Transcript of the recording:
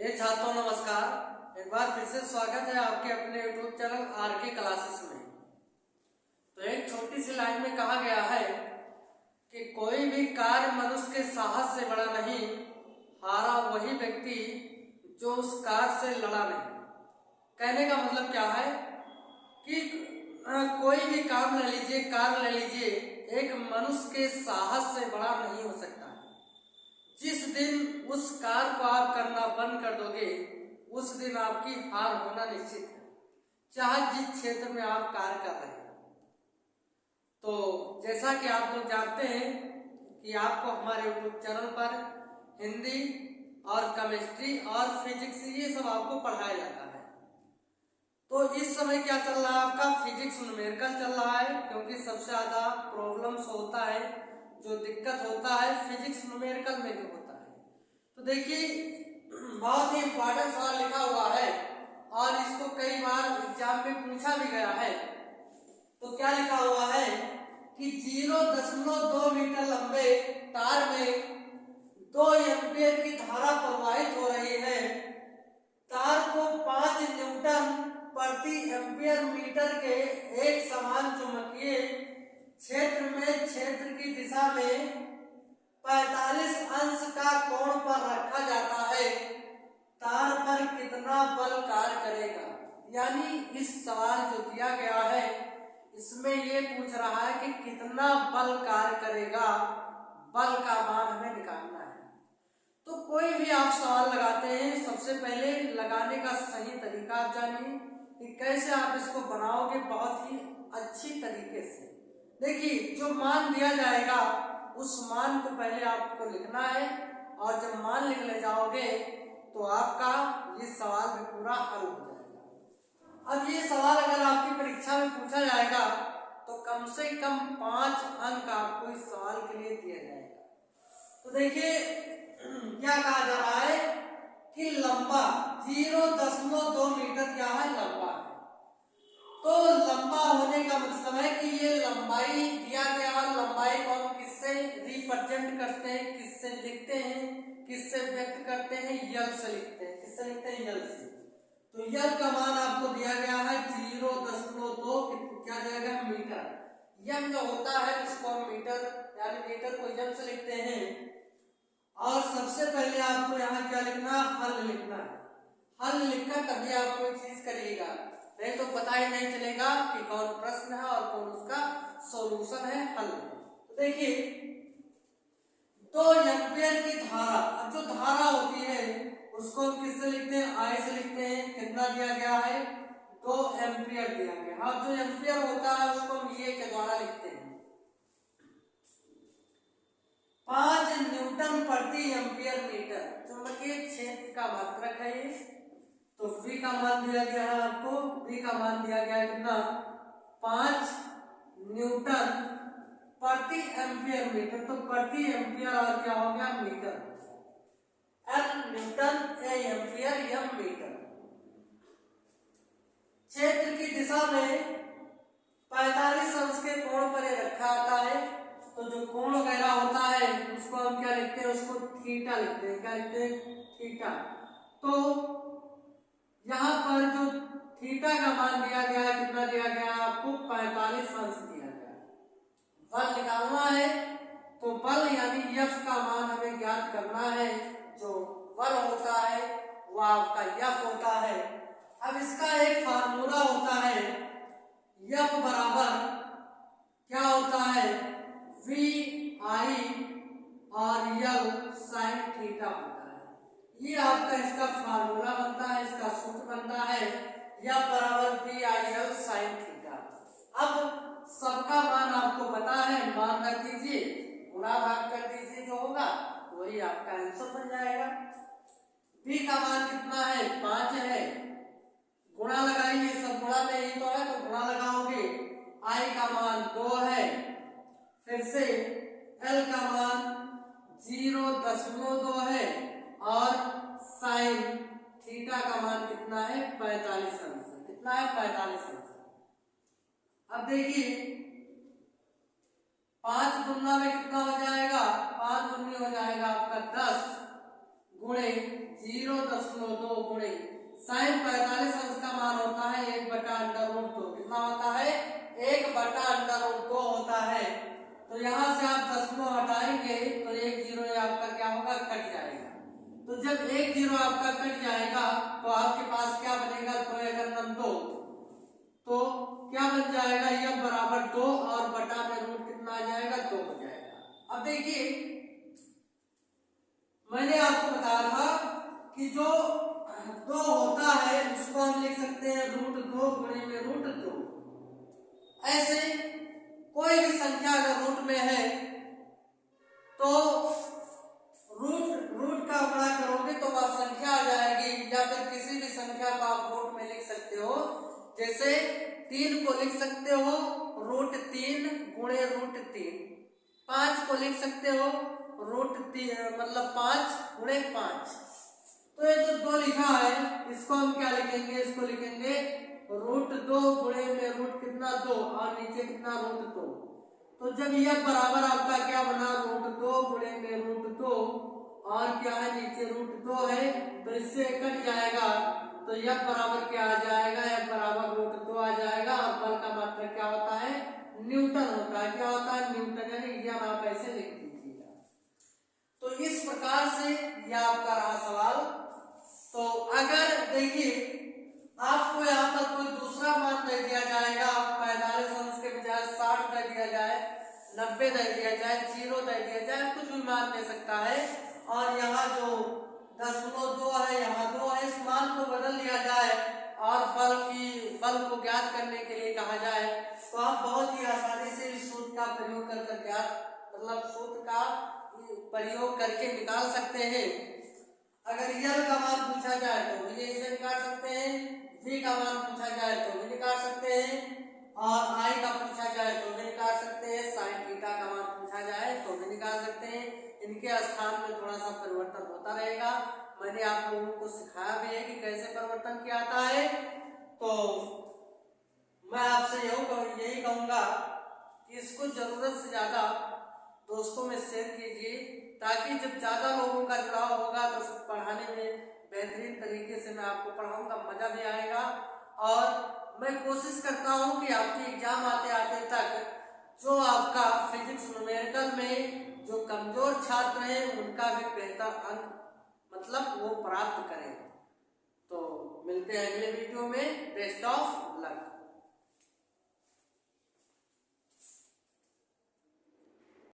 छात्रों नमस्कार। एक बार फिर से स्वागत है आपके अपने YouTube चैनल आरके क्लासेस में। तो एक छोटी सी लाइन में कहा गया है कि कोई भी कार्य मनुष्य के साहस से बड़ा नहीं, हारा वही व्यक्ति जो उस कार्य से लड़ा नहीं। कहने का मतलब क्या है कि कोई भी काम ले लीजिए, कार्य ले लीजिए, एक मनुष्य के साहस से बड़ा नहीं हो सकता। जिस दिन उस कार्य को आप करना बंद कर दोगे उस दिन आपकी हार होना निश्चित है, चाहे जिस क्षेत्र में आप कार्य कर रहे हैं। तो जैसा कि आप लोग जानते हैं कि आपको हमारे YouTube चैनल पर हिंदी और केमिस्ट्री और फिजिक्स ये सब आपको पढ़ाया जाता है। तो इस समय क्या चल रहा है, आपका फिजिक्स न्यूमेरिकल चल रहा है, क्योंकि सबसे ज्यादा प्रॉब्लम्स होता है, जो दिक्कत होता है फिजिक्स न्यूमेरिकल में भी होता है। तो देखिए बहुत ही इंपॉर्टेंट सवाल लिखा हुआ है और इसको कई बार एग्जाम में पूछा भी गया है। तो क्या लिखा हुआ है कि 0.2 मीटर लंबे तार में 2 एम्पीयर की धारा प्रवाहित हो रही है। तार को 5 न्यूटन प्रति एम्पीयर मीटर के एक समान चुंबकीय क्षेत्र में क्षेत्र की दिशा में 45 अंश का कोण पर रखा जाता है। तार पर कितना बल कार्य करेगा? यानी इस सवाल जो दिया गया है इसमें ये पूछ रहा है कि कितना बल कार्य करेगा, बल का मान हमें निकालना है। तो कोई भी आप सवाल लगाते हैं, सबसे पहले लगाने का सही तरीका आप जानिए कि कैसे आप इसको बनाओगे बहुत ही अच्छी तरीके से। देखिए जो मान दिया जाएगा उस मान को पहले आपको लिखना है और जब मान लिख ले जाओगे तो आपका ये सवाल भी पूरा हल हो जाएगा। अब ये सवाल अगर आपकी परीक्षा में पूछा जाएगा तो कम से कम 5 अंक आपको इस सवाल के लिए दिया जाएगा। तो देखिए क्या कहा जा रहा है कि लंबा 0.2 मीटर क्या है, लंबा है। तो लंबा होने का मतलब है कि ये लंबाई दिया गया है। लंबाई को हम किससे रिप्रेजेंट करते हैं, किससे लिखते हैं, किससे व्यक्त करते हैं? यल से लिखते हैं। किससे लिखते हैं? यल से। तो यल का मान आपको दिया गया है 0.2 क्या दिया गया? मीटर। यम जो होता है उसको हम मीटर यानी मीटर को यम से लिखते हैं। और सबसे पहले आपको यहाँ क्या लिखना? हल लिखना है। हल लिखकर तभी आप कोई चीज करिएगा, नहीं तो पता ही नहीं चलेगा कि कौन प्रश्न है और कौन उसका सॉल्यूशन है, हल। तो देखिए 2 एम्पीयर की धारा, जो धारा होती है उसको हम किससे लिखते हैं? आई से लिखते हैं। कितना दिया गया है? 2 एम्पीयर दिया गया है। और जो एम्पीयर होता है उसको हम ये के द्वारा लिखते हैं 5 न्यूटन प्रति एम्पीयर मीटर। चुंबकीय क्षेत्र का मात्रक है ये। तो V का मान दिया गया है आपको, V का मान दिया गया है कितना? 5 न्यूटन प्रति एम्पीयर मीटर। तो प्रति एम्पीयर और क्या हो गया? Metre. N newton, A ampere, M metre. क्षेत्र की दिशा में 45 अंश के कोण पर रखा आता है। तो जो कोण वगैरह होता है उसको हम क्या लिखते हैं? उसको थीटा लिखते हैं। क्या लिखते हैं? थीटा। तो यहाँ पर जो थीटा का मान दिया गया है, कितना दिया गया है आपको? 45 अंश दिया गया है। बल निकालना है तो बल यानी F का मान हमें ज्ञात करना है। जो बल होता है वो आपका F होता है। अब इसका एक फार्मूला होता है, F बराबर क्या होता है? V I और L sin थीटा होता है। ये आपका इसका फार्मूला बनता है, इसका सूत्र बनता है F बराबर VIL sin थीटा। अब सबका मान आपको पता है, मान रख दीजिए, गुणा भाग कर दीजिए, जो होगा वही आपका आंसर बन जाएगा। V का मान कितना है? 5 है। गुणा लगाइए, सब गुणा में ही तो है तो गुणा लगाओगे। I का मान 2 है। फिर से L का मान 0.2 है और साइन थीटा का मान कितना है? 45 अंश। कितना है? 45 अंश। अब देखिए 5 गुना में कितना हो जाएगा? 5 गुनी हो जाएगा आपका 10 गुणे 0.2 साइन 45 अंश का मान होता है 1/√2। कितना होता है? 1/√2 होता है। तो यहाँ से आप दशमलव हटाएंगे तो 1 जीरो आपका क्या होगा? कट जाएगा। तो जब 1 जीरो आपका कट जाएगा तो आपके पास क्या बनेगा? 2 एकम 2, तो क्या बन जाएगा? यह बराबर 2 और बटा में रूट कितना आ जाएगा? 2 हो जाएगा। अब देखिए मैंने आपको बताया था कि जो 2 होता है उसको हम लिख सकते हैं √2 गुणे में √2। ऐसे कोई भी संख्या अगर रूट में है तो रूट का गुणा करोगे तो वह संख्या आ जाएगी, या फिर किसी भी संख्या को आप रूट में लिख सकते हो। जैसे 3 को लिख सकते हो √3 गुणे √3, 5 को लिख सकते हो √3 मतलब 5 गुणे 5। तो ये जो 2 लिखा है इसको हम क्या लिखेंगे? इसको लिखेंगे √2 गुणे में रूट कितना? 2 और नीचे कितना? √2। तो जब यह बराबर आपका क्या बना? √2 गुणे में √2 और क्या है? नीचे √2 है, तो इससे कट जाएगा तो यह बराबर क्या आ जाएगा? यह बराबर √2 आ जाएगा। और बल का मात्रक क्या होता है? न्यूटन होता है। क्या होता है? न्यूटन। यानी यह आप ऐसे लिख दीजिएगा। तो इस प्रकार से यह आपका रहा सवाल। तो अगर देखिए आपको यहाँ पर कोई दूसरा मान दे दिया जाएगा, 45 अंश के बजाय 60 दे दिया जाए, 90 दे दिया जाए, 0 दे दिया जाए, कुछ भी मान दे सकता है, और यहाँ जो 0.2 है यहाँ 2 है, इस मान को बदल दिया जाए और बल को ज्ञात करने के लिए कहा जाए तो आप बहुत ही आसानी से इस सूत्र का प्रयोग कर ज्ञात मतलब सूत्र का प्रयोग करके निकाल सकते हैं। अगर यल का मान पूछा जाए तो भी इसे निकाल सकते हैं, v का मान पूछा जाए तो भी निकाल सकते हैं, और i का पूछा जाए तो भी निकाल सकते हैं, sin थीटा का मान पूछा जाए तो भी निकाल सकते हैं। इनके स्थान में थोड़ा सा परिवर्तन होता रहेगा। मैंने आप लोगों को सिखाया भी है कि कैसे परिवर्तन किया जाता है। तो मैं आपसे यही कहूंगा कि इसको जरूरत से ज्यादा दोस्तों में शेयर कीजिए, ताकि जब ज्यादा लोगों का जुड़ाव होगा तो पढ़ाने में बेहतरीन तरीके से मैं आपको पढ़ाऊंगा, मजा भी आएगा। और मैं कोशिश करता हूं कि आपके एग्जाम आते आते तक जो आपका फिजिक्स न्यूमेरिकल में जो कमजोर छात्र हैं उनका भी बेहतर अंक मतलब वो प्राप्त करें। तो मिलते हैं अगले वीडियो में। Best of luck.